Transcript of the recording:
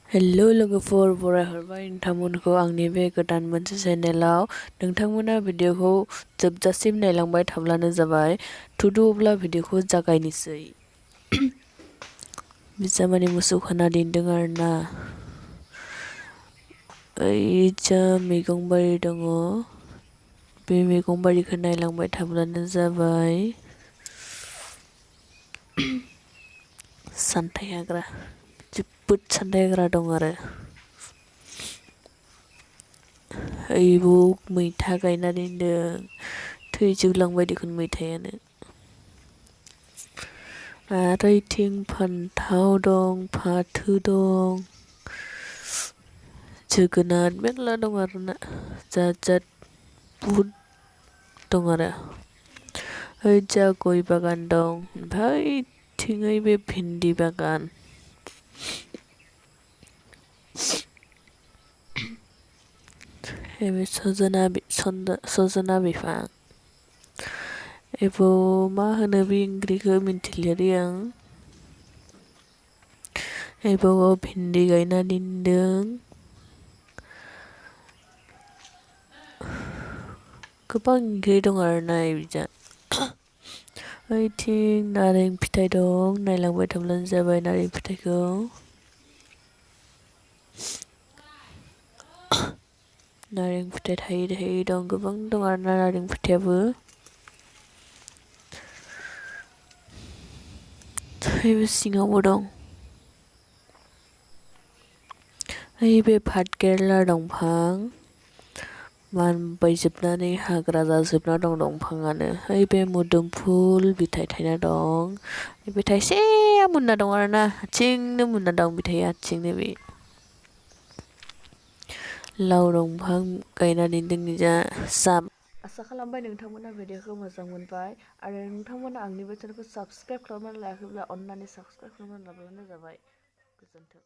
Hello लोगोफोर बरायहरबाय नोंथांमोनखौ आंनि बे गोदान मोनसे चेनेलाव नोंथांमोना भिडिअखौ जोबजासिम नायलांबाय थाब्लानो जाबाय। अब्ला भिडिअखौ जागायनोसै। बिजामानि मोसौ खाना दोनदों आरोना। ओइजा मैगं बारि दङ। बे मैगं बारिखौ नायलांबाय थाब्लानो जाबाय। सानथाय हाग्रा जोबोद सानथाय हाग्रा दं आरो। ओइबो मैथा गायना दोनदों। थैजोबलांबाय देखुन मैथायानो। आरो इथिं फान्थाव दं, फाथो दं, जोगोनार मेरला दं आरोना। जात बुहुद दं आरो। ओइजा गय बागान दं। ओमफ्राय इथिङै बे भिन्दि बागान। बे सजना बिफां। एखौ मा होनो बे ओंख्रिखौ मिन्थिलिया आं। एबाव भिन्दि गायना दोनदों। गोबां ओंख्रि दं आरोना बिजा। ओइथिं नारें फिथाइ दं। नायलांबाय थाब्लानो जाबाय नारें फिथाइखौ। नारें फिथाइ थायै दं। गोबां दं आरोना नारें फिथाइयाबो। बे सिङावबो दं। ओइ बे भात केरेला दंफां मानबायजोबनानै हाग्रा जाजोबना दं दंफाङानो। ओइ बे मोदोमफुल बिथाइ थायना दं। बे थाइसेया मोनना दं आरोना। हारसिंनो मोनना दं बिथाइया हारसिंनो बे। लाव दंफां गायना दोनदों इजा आसा खालामबाय नोंथांमोना भिडिअखौ मोजां मोनबाय आरो नोंथांमोना आंनि बे चेनेलखौ साबस्क्राइब खालामनानै लायाखैब्ला अननानै साबस्क्राइब खालामनानै लाब्लानो जाबाय। गोजोन्थों।